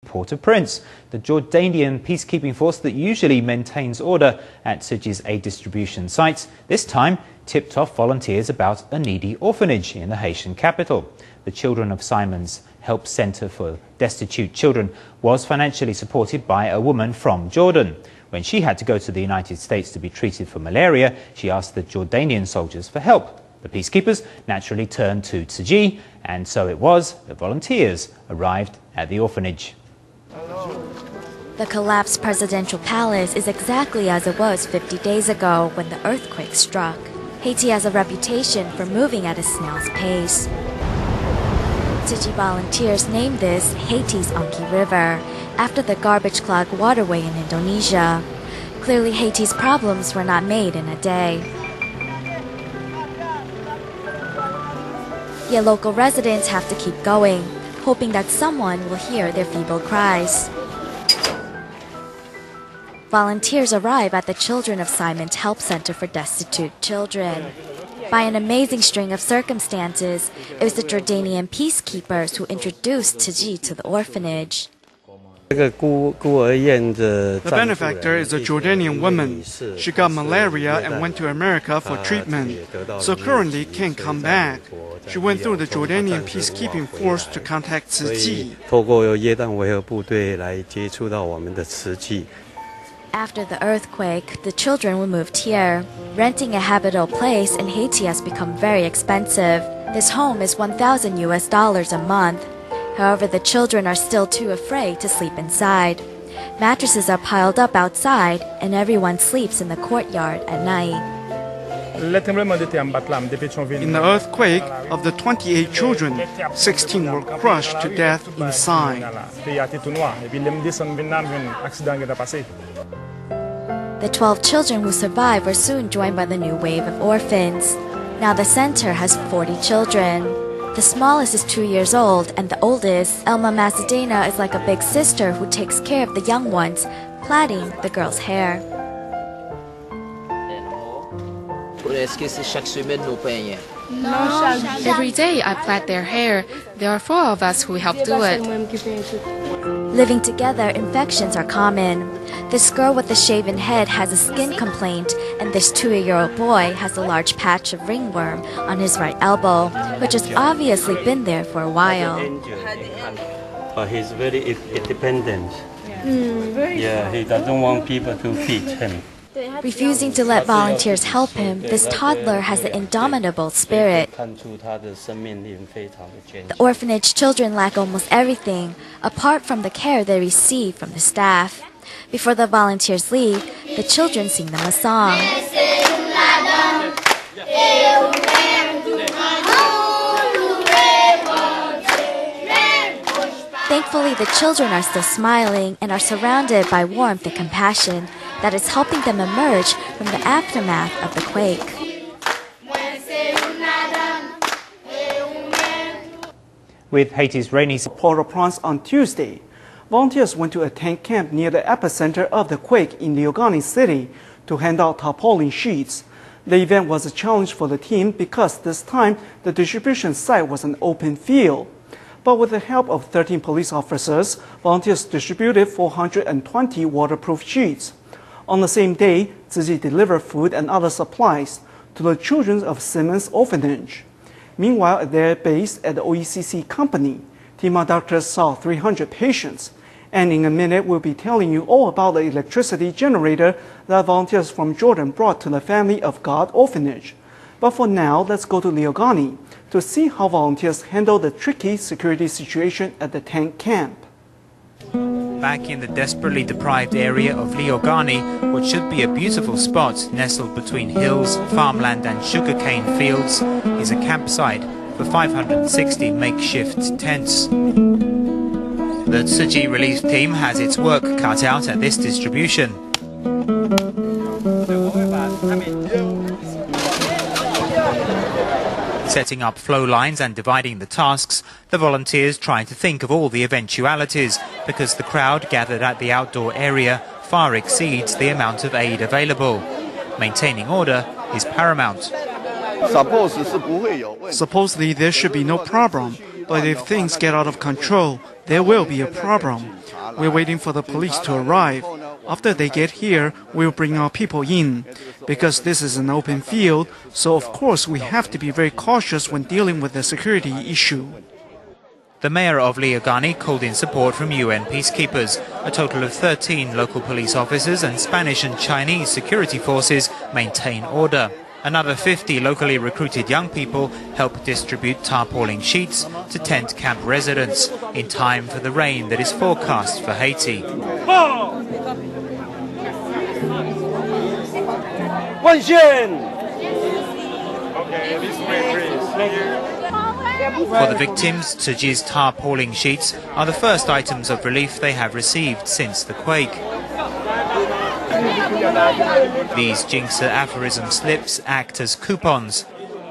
Port-au-Prince, the Jordanian peacekeeping force that usually maintains order at Tzuji's aid distribution sites, this time tipped off volunteers about a needy orphanage in the Haitian capital. The Children of Simon's Help Center for Destitute Children was financially supported by a woman from Jordan. When she had to go to the United States to be treated for malaria, she asked the Jordanian soldiers for help. The peacekeepers naturally turned to Tzuji, and so it was that volunteers arrived at the orphanage. The collapsed presidential palace is exactly as it was 50 days ago when the earthquake struck. Haiti has a reputation for moving at a snail's pace. Tzuji volunteers named this Haiti's Anki River, after the garbage-clogged waterway in Indonesia. Clearly, Haiti's problems were not made in a day. Yet local residents have to keep going, hoping that someone will hear their feeble cries. Volunteers arrive at the Children of Simon's Help Center for Destitute Children. By an amazing string of circumstances, it was the Jordanian peacekeepers who introduced Tzuji to the orphanage. The benefactor is a Jordanian woman. She got malaria and went to America for treatment, so currently can't come back. She went through the Jordanian peacekeeping force to contact Tzuji. After the earthquake, the children were moved here. Renting a habitable place in Haiti has become very expensive. This home is $1,000 a month. However, the children are still too afraid to sleep inside. Mattresses are piled up outside, and everyone sleeps in the courtyard at night. In the earthquake, of the 28 children, 16 were crushed to death inside. The 12 children who survived were soon joined by the new wave of orphans. Now the center has 40 children. The smallest is 2 years old, and the oldest, Elma Macedena, is like a big sister who takes care of the young ones, plaiting the girls' hair. Every day I plait their hair. There are 4 of us who help do it. Living together, infections are common. This girl with the shaven head has a skin complaint, and this 2-year-old boy has a large patch of ringworm on his right elbow, which has obviously been there for a while. He's very independent. Yeah, he doesn't want people to feed him. Refusing to let volunteers help him, this toddler has an indomitable spirit. The orphanage children lack almost everything, apart from the care they receive from the staff. Before the volunteers leave, the children sing them a song. Thankfully, the children are still smiling and are surrounded by warmth and compassion that is helping them emerge from the aftermath of the quake. With Haiti's rainy Port-au-Prince on Tuesday, volunteers went to a tent camp near the epicenter of the quake in Liogani City to hand out tarpaulin sheets. The event was a challenge for the team because this time the distribution site was an open field. But with the help of 13 police officers, volunteers distributed 420 waterproof sheets. On the same day, Tzuji delivered food and other supplies to the Children of Simon's Orphanage. Meanwhile, at their base at the OECC company, Tima doctors saw 300 patients. And in a minute, we'll be telling you all about the electricity generator that volunteers from Jordan brought to the Family of God Orphanage. But for now, let's go to Liogani to see how volunteers handle the tricky security situation at the tent camp. Back in the desperately deprived area of Liogani, what should be a beautiful spot nestled between hills, farmland and sugarcane fields, is a campsite for 560 makeshift tents. The Tzuji relief team has its work cut out at this distribution. Setting up flow lines and dividing the tasks, the volunteers trying to think of all the eventualities because the crowd gathered at the outdoor area far exceeds the amount of aid available. Maintaining order is paramount. Supposedly there should be no problem. But if things get out of control, there will be a problem. We're waiting for the police to arrive. After they get here, we'll bring our people in. Because this is an open field, so of course we have to be very cautious when dealing with the security issue. The mayor of Liogani called in support from UN peacekeepers. A total of 13 local police officers and Spanish and Chinese security forces maintain order. Another 50 locally recruited young people help distribute tarpaulin sheets to tent camp residents in time for the rain that is forecast for Haiti. For the victims, Tzuji's tarpaulin sheets are the first items of relief they have received since the quake. These Jingsa aphorism slips act as coupons.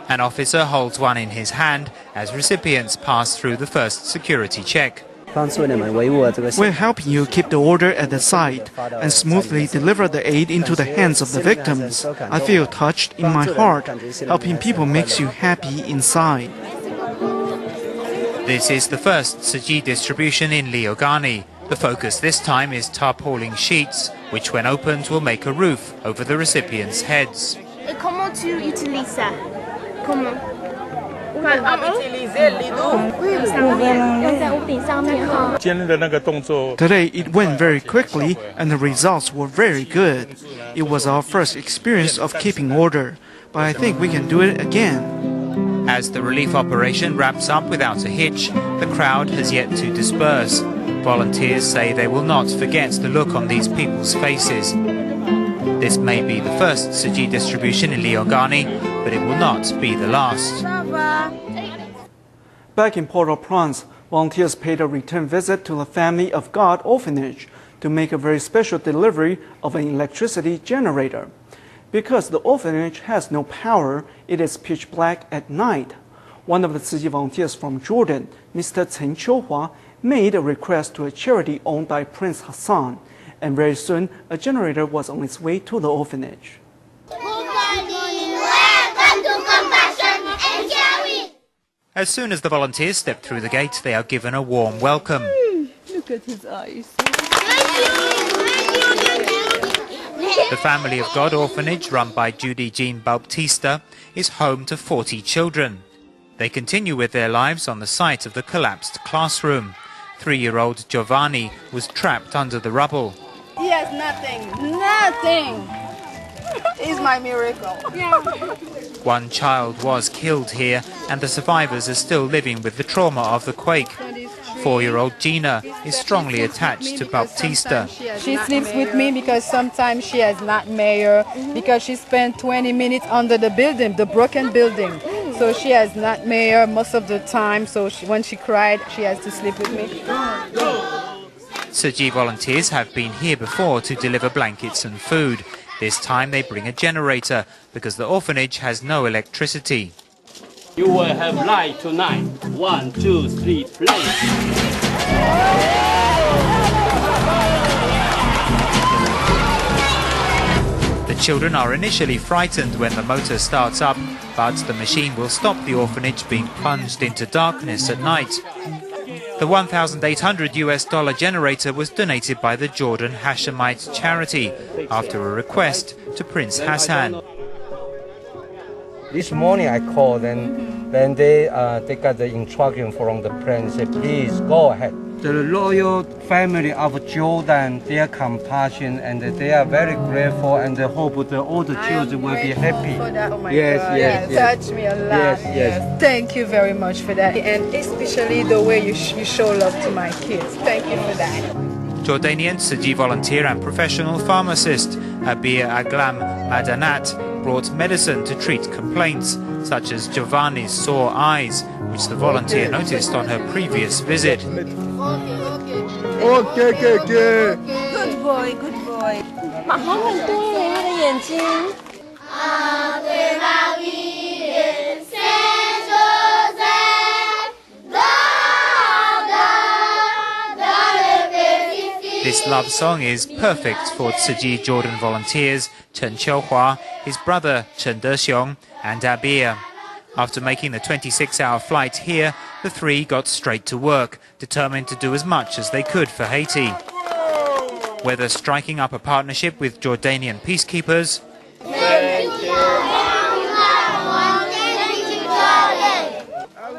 An officer holds one in his hand as recipients pass through the first security check. We're helping you keep the order at the site and smoothly deliver the aid into the hands of the victims. I feel touched in my heart. Helping people makes you happy inside. This is the first Tzuji distribution in Liogani. The focus this time is tarpaulin sheets, which when opened will make a roof over the recipients' heads. Comment tu utilises ça? Comment? Today it went very quickly and the results were very good. It was our first experience of keeping order, but I think we can do it again. As the relief operation wraps up without a hitch, the crowd has yet to disperse. Volunteers say they will not forget the look on these people's faces. This may be the first Tzuji distribution in Liogani, but it will not be the last. Back in Port-au-Prince, volunteers paid a return visit to the Family of God orphanage to make a very special delivery of an electricity generator. Because the orphanage has no power, it is pitch black at night. One of the Tzuji volunteers from Jordan, Mr. Chen Qiuhua, made a request to a charity owned by Prince Hassan, and very soon a generator was on its way to the orphanage. As soon as the volunteers step through the gate, they are given a warm welcome. Look at his eyes. The Family of God orphanage, run by Judy Jean Bautista, is home to 40 children. They continue with their lives on the site of the collapsed classroom. 3-year-old Giovanni was trapped under the rubble. He has nothing. Nothing. It's my miracle. One child was killed here, and the survivors are still living with the trauma of the quake. 4-year-old Gina is strongly attached to Bautista. She sleeps with me because sometimes she has nightmare because she spent 20 minutes under the building, the broken building. So she has nightmare most of the time, so when she cried, she has to sleep with me. Tzuji volunteers have been here before to deliver blankets and food. This time they bring a generator because the orphanage has no electricity. You will have light tonight. 1, 2, 3, play. The children are initially frightened when the motor starts up, but the machine will stop the orphanage being plunged into darkness at night. The $1,800 generator was donated by the Jordan Hashemite charity after a request to Prince Hassan. This morning I called and then they got the instruction from the prince, said, please go ahead. The royal family of Jordan, their compassion, and they are very grateful and they hope that all the children will be happy. Oh my yes, God. yes, You yes. touched me a lot. Yes. Thank you very much for that. And especially the way you show love to my kids. Thank you for that. Jordanian Tzuji volunteer and professional pharmacist Abir Aglam Madanat brought medicine to treat complaints such as Giovanni's sore eyes, which the volunteer noticed on her previous visit. Okay. Good boy, good boy. 好很多耶，他的眼睛。This love song is perfect for Tzuji Jordan volunteers Chen Qiuhua, his brother Chen Dexiong, and Abir. After making the 26-hour flight here, the three got straight to work, determined to do as much as they could for Haiti. Whether striking up a partnership with Jordanian peacekeepers,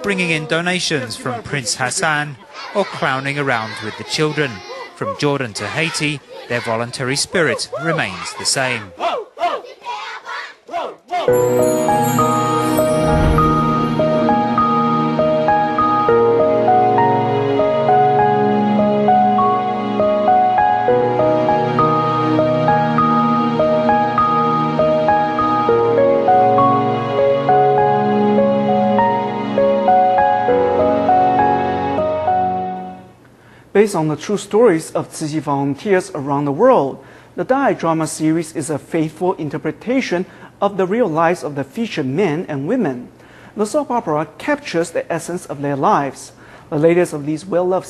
bringing in donations from Prince Hassan, or clowning around with the children. From Jordan to Haiti, their voluntary spirit remains the same. Based on the true stories of Tzu Chi volunteers around the world, the Dai drama series is a faithful interpretation of the real lives of the featured men and women. The soap opera captures the essence of their lives. The latest of these well-loved